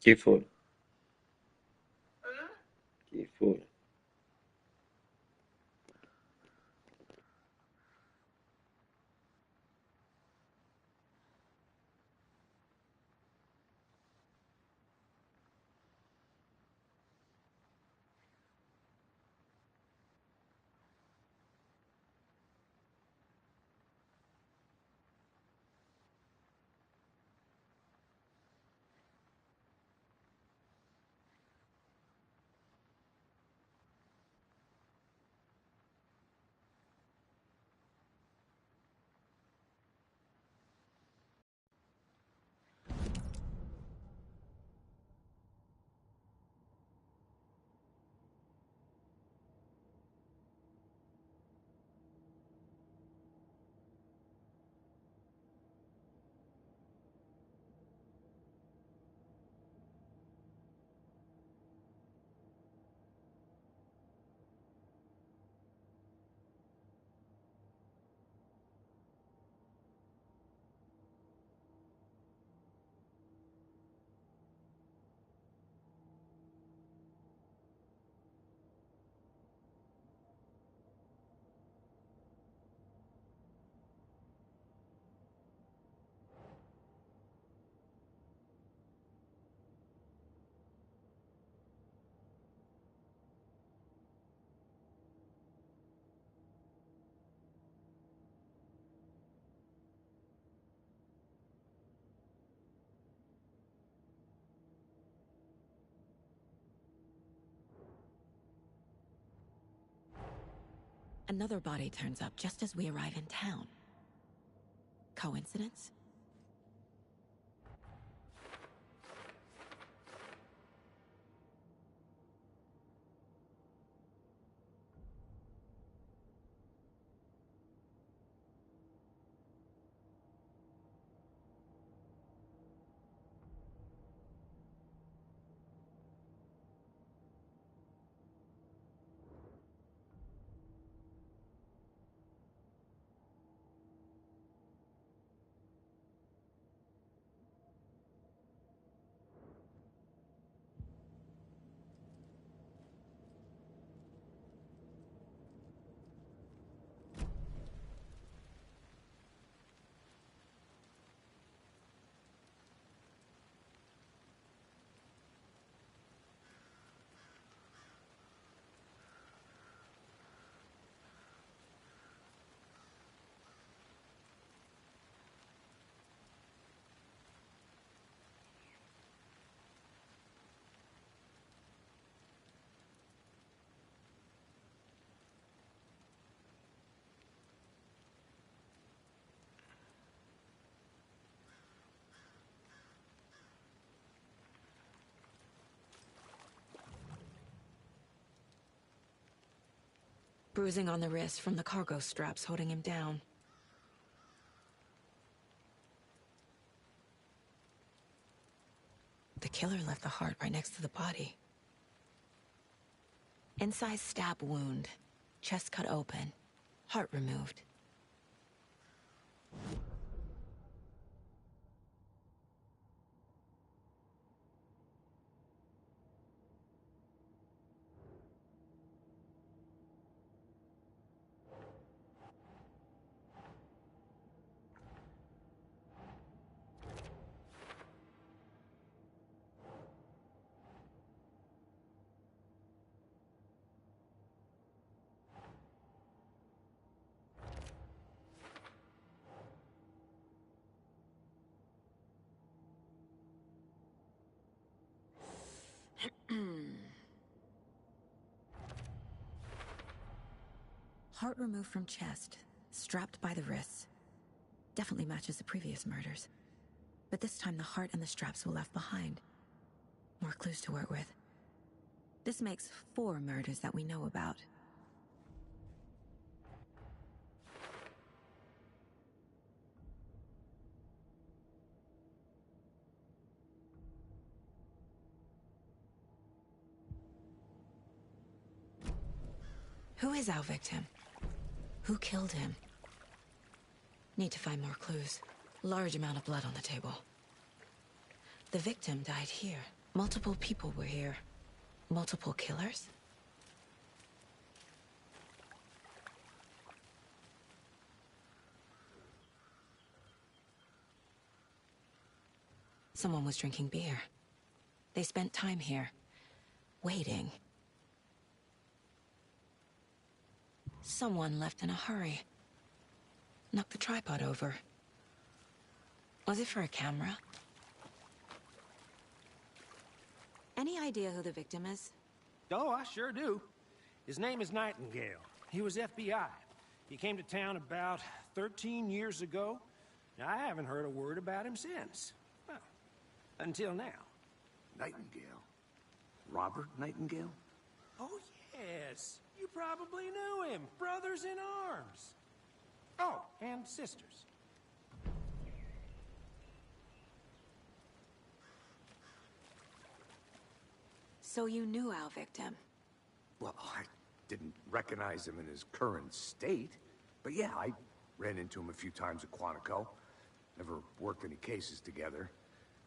Que for, que for. Another body turns up just as we arrive in town. Coincidence? Bruising on the wrist from the cargo straps holding him down. The killer left the heart right next to the body. Incised stab wound. Chest cut open. Heart removed. Heart removed from chest, strapped by the wrists. Definitely matches the previous murders. But this time the heart and the straps were left behind. More clues to work with. This makes 4 murders that we know about. Who is our victim? Who killed him? Need to find more clues. Large amount of blood on the table. The victim died here. Multiple people were here. Multiple killers? Someone was drinking beer. They spent time here, waiting. Someone left in a hurry. Knocked the tripod over. Was it for a camera? Any idea who the victim is? Oh, I sure do. His name is Nightingale. He was FBI. He came to town about 13 years ago. Now, I haven't heard a word about him since. Well, until now. Nightingale? Robert Nightingale? Oh, yes. You probably knew him. Brothers in arms. Oh, and sisters. So you knew our victim? Well, I didn't recognize him in his current state. But yeah, I ran into him a few times at Quantico. Never worked any cases together.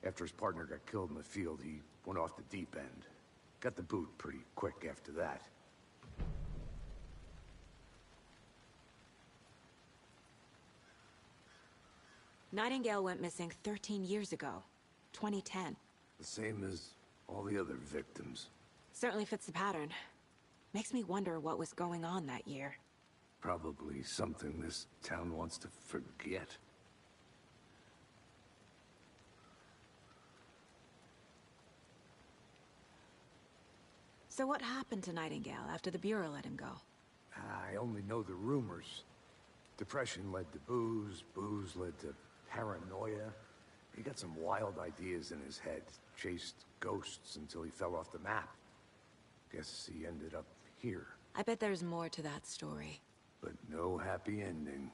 After his partner got killed in the field, he went off the deep end. Got the boot pretty quick after that. Nightingale went missing 13 years ago. 2010. The same as all the other victims. Certainly fits the pattern. Makes me wonder what was going on that year. Probably something this town wants to forget. So what happened to Nightingale after the Bureau let him go? I only know the rumors. Depression led to booze, booze led to paranoia. He got some wild ideas in his head, chased ghosts until he fell off the map. Guess he ended up here. I bet there's more to that story. But no happy ending.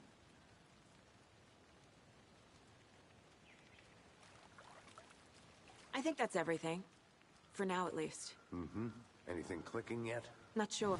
I think that's everything. For now, at least. Mm-hmm. Anything clicking yet? Not sure.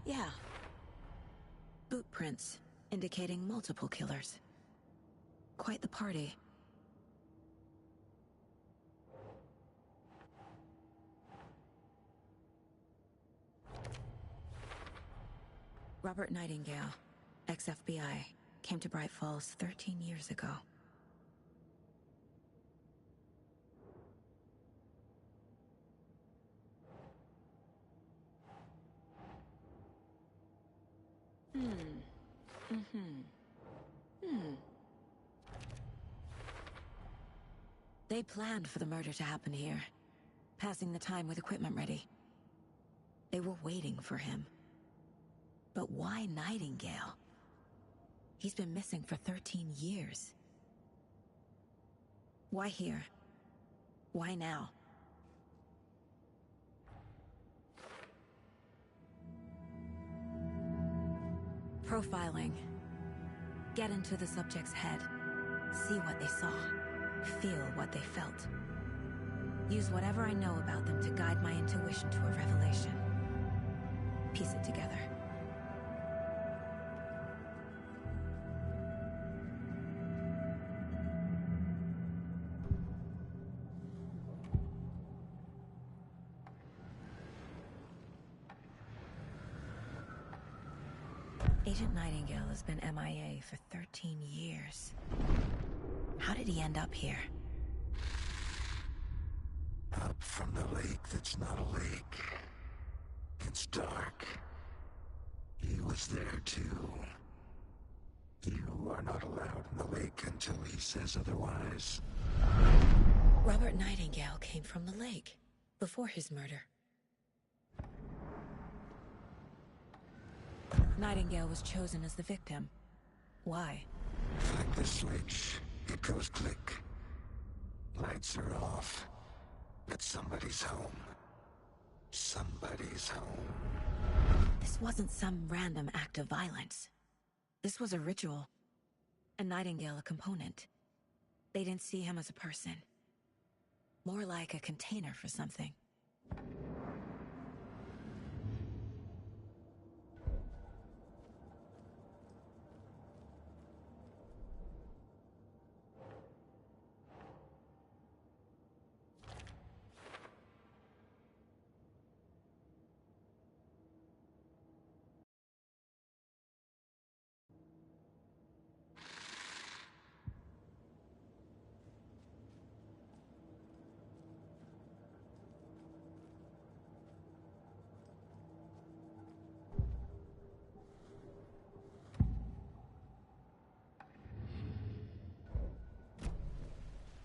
Yeah. Boot prints, indicating multiple killers. Quite the party. Robert Nightingale, ex-FBI, came to Bright Falls 13 years ago. They planned for the murder to happen here, passing the time with equipment ready. They were waiting for him. But why Nightingale? He's been missing for 13 years. Why here? Why now? Profiling. Get into the subject's head. See what they saw. Feel what they felt. Use whatever I know about them to guide my intuition to a revelation. Piece it together. Agent Nightingale has been MIA for 13 years. How did he end up here? Up from the lake that's not a lake. It's dark. He was there too. You are not allowed in the lake until he says otherwise. Robert Nightingale came from the lake, before his murder. Nightingale was chosen as the victim. Why? Flick the switch. It goes click. Lights are off. But somebody's home. Somebody's home. This wasn't some random act of violence. This was a ritual. And Nightingale a component. They didn't see him as a person. More like a container for something.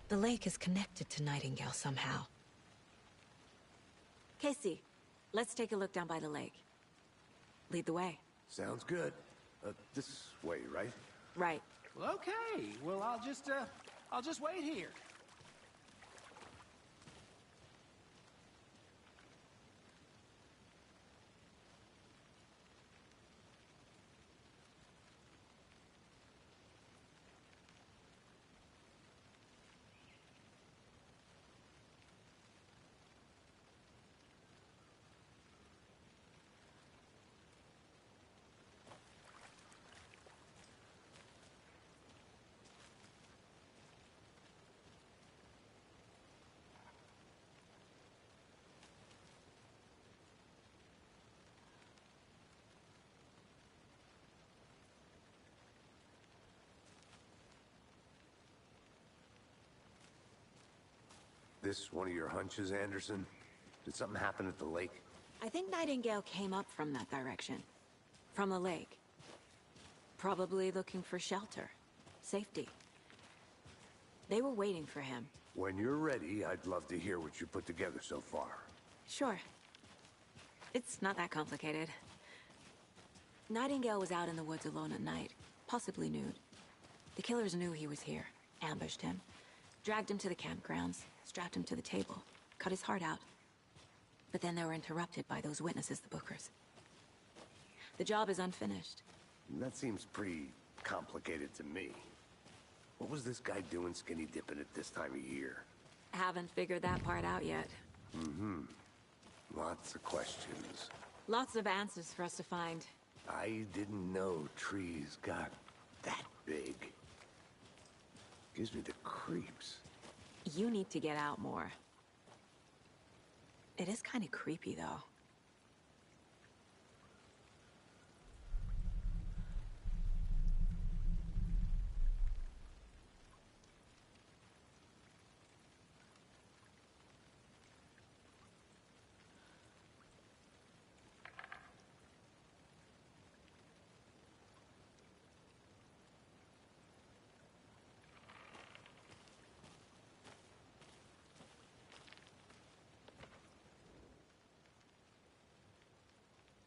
The lake is connected to Nightingale somehow. Casey, let's take a look down by the lake. Lead the way. Sounds good. This way, right? Right. Well, okay. Well, I'll just wait here. This one of your hunches, Anderson? Did something happen at the lake? I think Nightingale came up from that direction. From the lake. Probably looking for shelter. Safety. They were waiting for him. When you're ready, I'd love to hear what you put together so far. Sure. It's not that complicated. Nightingale was out in the woods alone at night, possibly nude. The killers knew he was here, ambushed him, dragged him to the campgrounds, strapped him to the table, cut his heart out. But then they were interrupted by those witnesses, the Bookers. The job is unfinished. That seems pretty complicated to me. What was this guy doing skinny dipping at this time of year? Haven't figured that part out yet. Mm-hmm. Lots of questions. Lots of answers for us to find. I didn't know trees got that big. Gives me the creeps. You need to get out more. It is kind of creepy, though.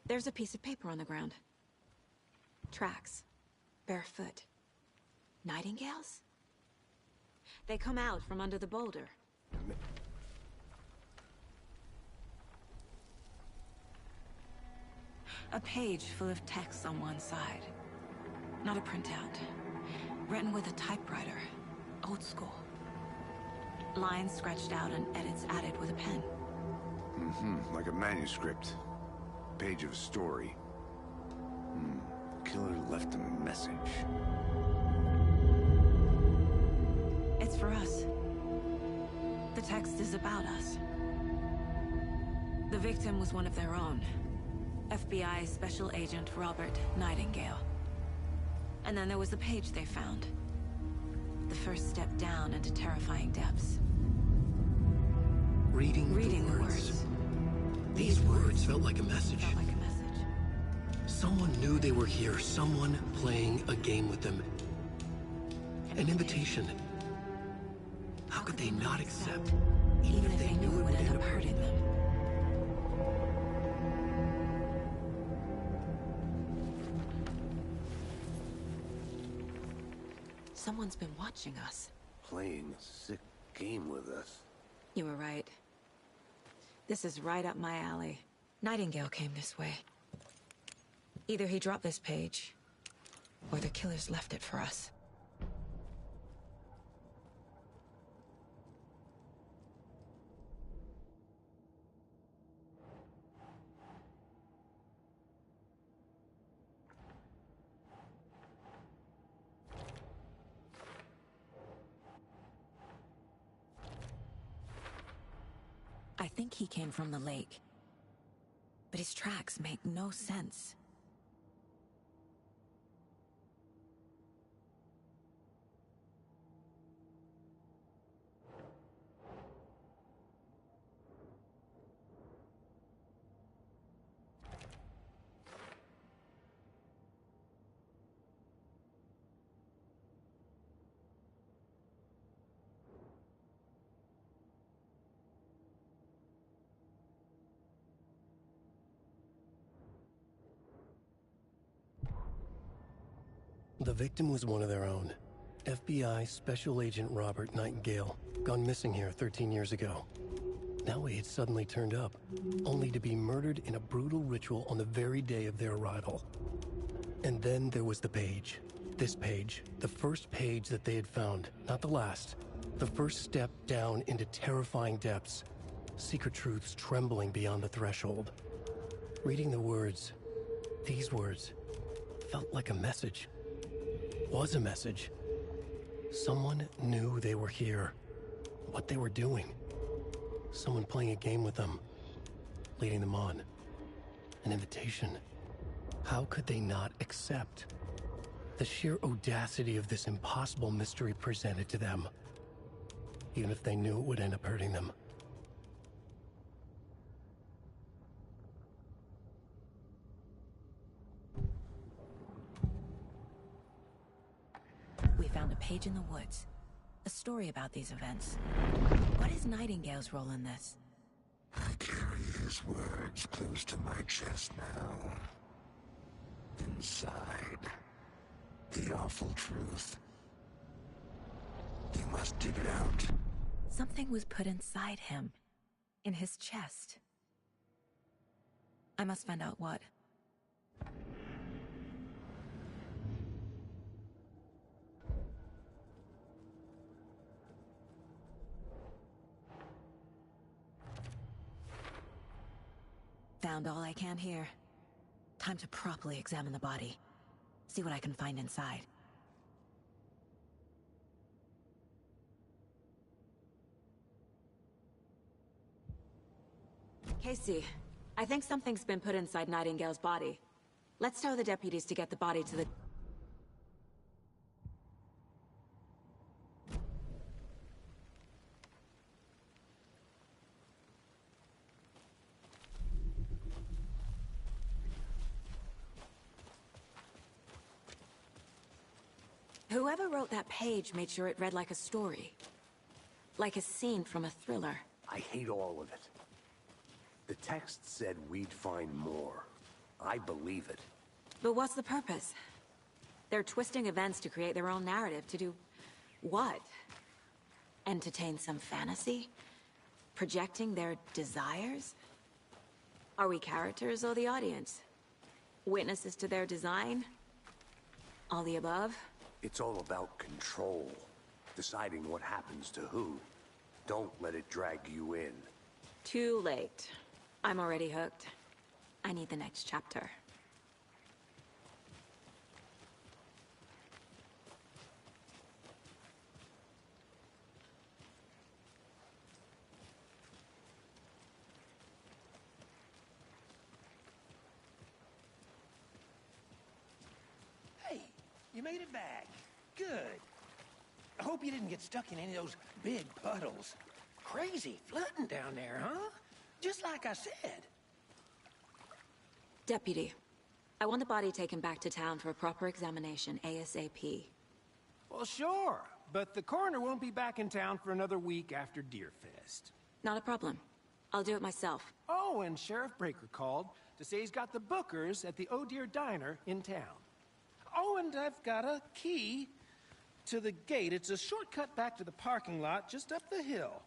There's a piece of paper on the ground. Tracks. Barefoot. Nightingales? They come out from under the boulder. A page full of text on one side. Not a printout. Written with a typewriter. Old school. Lines scratched out and edits added with a pen. Mm-hmm, like a manuscript. Page of a story. Killer left a message. It's for us. The text is about us. The victim was one of their own. FBI Special Agent Robert Nightingale. And then there was the page they found. The first step down into terrifying depths. Reading the words. These words felt like a message. Felt like a message. Someone knew they were here. Someone playing a game with them. An invitation. How could they not accept, even if they knew it would end up hurting them? Someone's been watching us. Playing a sick game with us. You were right. This is right up my alley. Nightingale came this way. Either he dropped this page, or the killers left it for us. I think he came from the lake. But his tracks make no sense. The victim was one of their own. FBI Special Agent Robert Nightingale, gone missing here 13 years ago. Now he had suddenly turned up, only to be murdered in a brutal ritual on the very day of their arrival. And then there was the page. This page, the first page that they had found, not the last. The first step down into terrifying depths. Secret truths trembling beyond the threshold. Reading the words, these words, felt like a message. Was a message. Someone knew they were here, what they were doing. Someone playing a game with them, leading them on. An invitation. How could they not accept? The sheer audacity of this impossible mystery presented to them, even if they knew it would end up hurting them. We found a page in the woods. A story about these events. What is Nightingale's role in this? I carry his words close to my chest now. Inside, the awful truth. You must dig it out. Something was put inside him. In his chest. I must find out what. Found all I can here. Time to properly examine the body. See what I can find inside. Casey, I think something's been put inside Nightingale's body. Let's tell the deputies to get the body to the... Whoever wrote that page made sure it read like a story. Like a scene from a thriller. I hate all of it. The text said we'd find more. I believe it. But what's the purpose? They're twisting events to create their own narrative. To do what? Entertain some fantasy? Projecting their desires? Are we characters or the audience? Witnesses to their design? All the above? It's all about control. Deciding what happens to who. Don't let it drag you in. Too late. I'm already hooked. I need the next chapter. Hey, you made it back. Good. I hope you didn't get stuck in any of those big puddles. Crazy flooding down there, huh? Just like I said. Deputy, I want the body taken back to town for a proper examination ASAP. Well, sure, but the coroner won't be back in town for another week after Deerfest. Not a problem. I'll do it myself. Oh, and Sheriff Breaker called to say he's got the Bookers at the Oh Dear Diner in town. Oh, and I've got a key to the gate. It's a shortcut back to the parking lot just up the hill.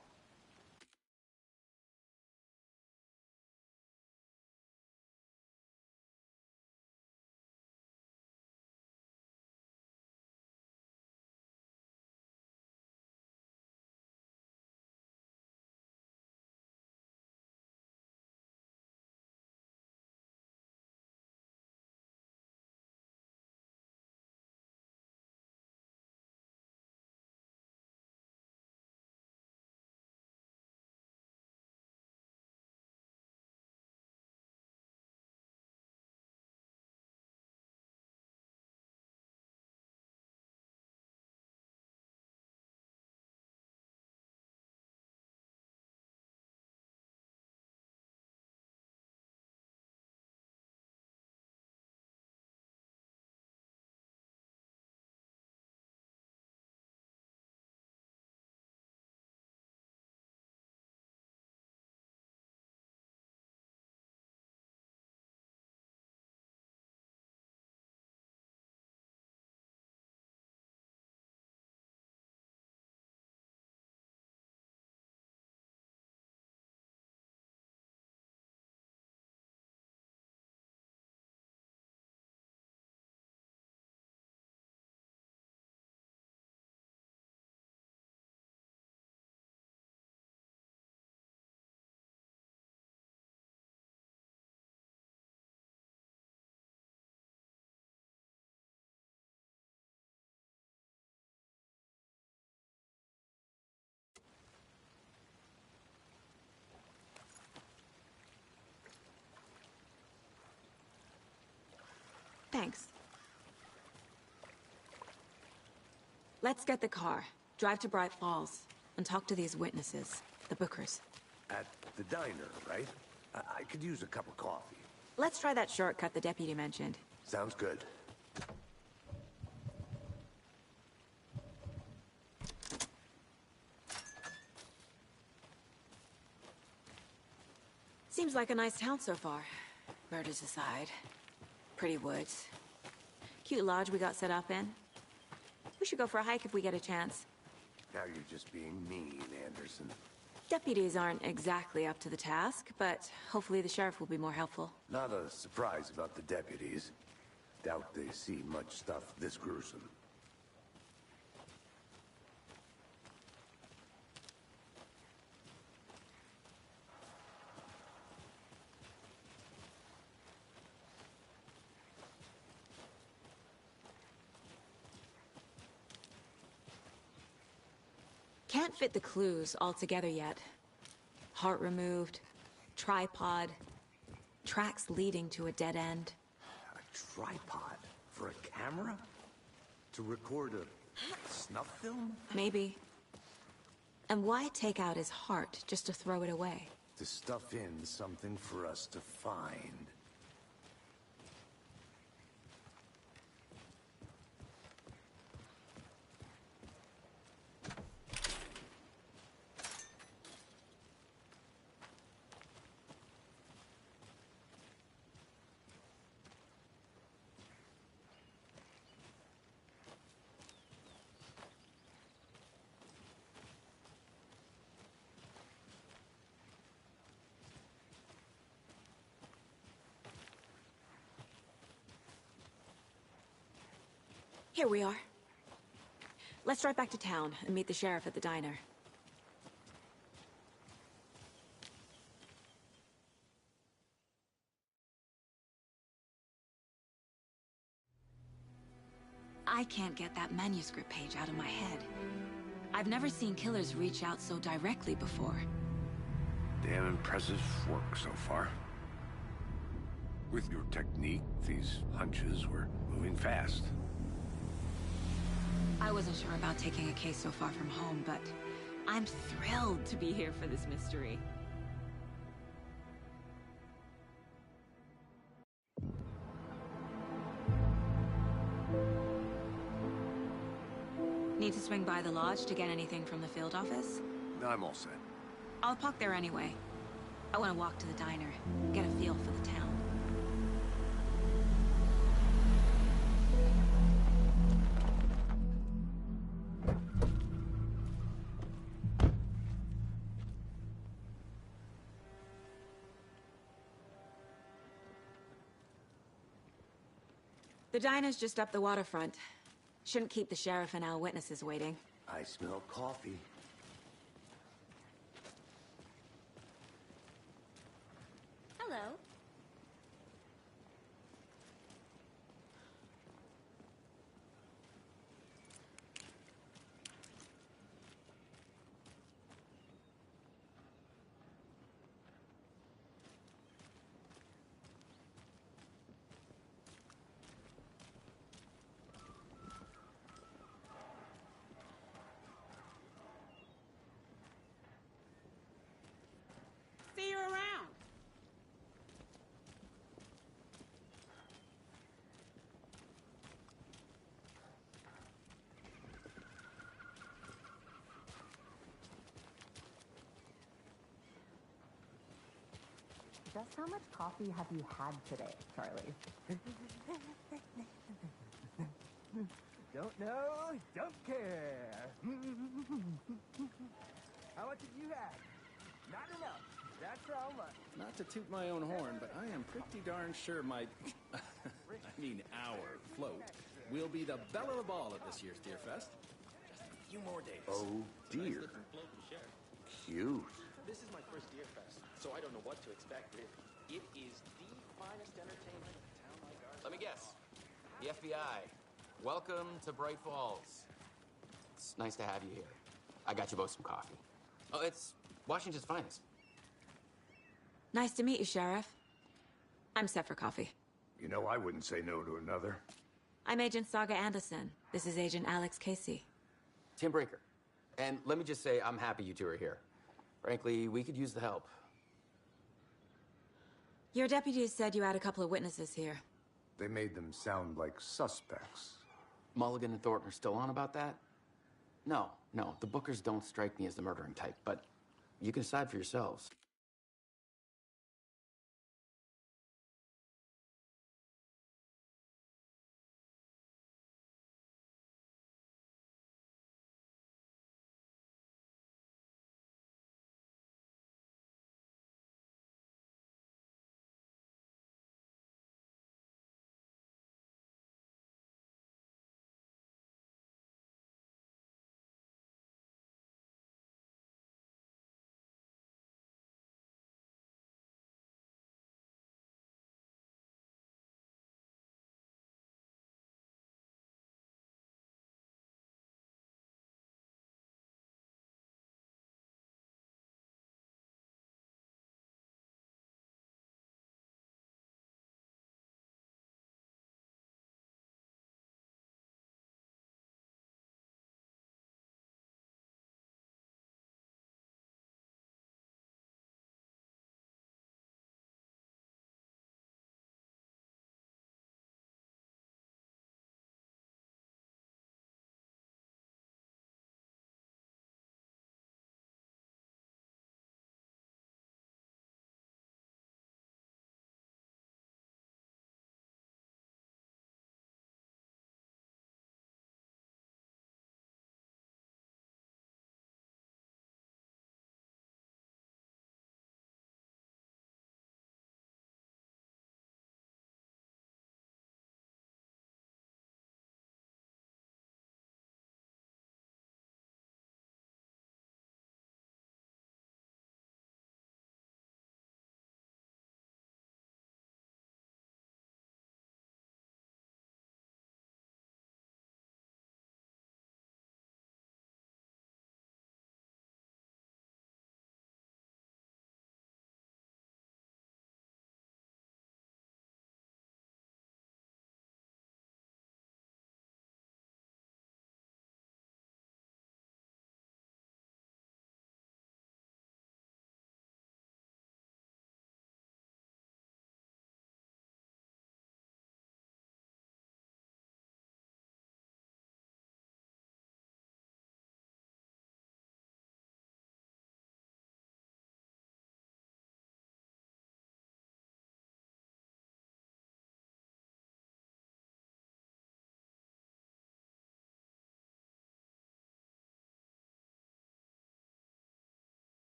Thanks. Let's get the car, drive to Bright Falls, and talk to these witnesses, the Bookers. At the diner, right? I could use a cup of coffee. Let's try that shortcut the deputy mentioned. Sounds good. Seems like a nice town so far. Murders aside. Pretty woods. Cute lodge we got set up in. We should go for a hike if we get a chance. Now you're just being mean, Anderson. Deputies aren't exactly up to the task, but hopefully the sheriff will be more helpful. Not a surprise about the deputies. Doubt they see much stuff this gruesome. Can't fit the clues all together yet. Heart removed, tripod, tracks leading to a dead end. A tripod? For a camera? To record a snuff film? Maybe. And why take out his heart just to throw it away? To stuff in something for us to find. Here we are. Let's drive back to town and meet the sheriff at the diner. I can't get that manuscript page out of my head. I've never seen killers reach out so directly before. Damn impressive work so far. With your technique, these hunches were moving fast. I wasn't sure about taking a case so far from home, but I'm thrilled to be here for this mystery. Need to swing by the lodge to get anything from the field office? No, I'm all set. I'll park there anyway. I want to walk to the diner, get a feel for the town. The diner's just up the waterfront. Shouldn't keep the sheriff and our witnesses waiting. I smell coffee. Hello. See you around. Just how much coffee have you had today, Charlie? Don't know, don't care. How much have you had? Not enough. That's how much. Not to toot my own horn, but I am pretty darn sure my, I mean our float, will be the belle of the ball at this year's Deer Fest. Just a few more days. Oh, dear. Cute. This is my first Deer Fest, so I don't know what to expect, really. It is the finest entertainment in a town like ours. Let me guess. The FBI. Welcome to Bright Falls. It's nice to have you here. I got you both some coffee. Oh, it's Washington's finest. Nice to meet you, Sheriff. I'm set for coffee. You know, I wouldn't say no to another. I'm Agent Saga Anderson. This is Agent Alex Casey. Tim Brinker. And let me just say, I'm happy you two are here. Frankly, we could use the help. Your deputies said you had a couple of witnesses here. They made them sound like suspects. Mulligan and Thornton are still on about that? No, the Bookers don't strike me as the murdering type, but you can decide for yourselves.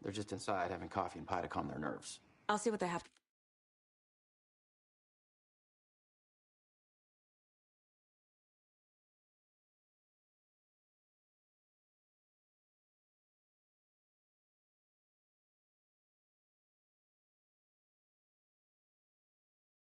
They're just inside having coffee and pie to calm their nerves. I'll see what they have.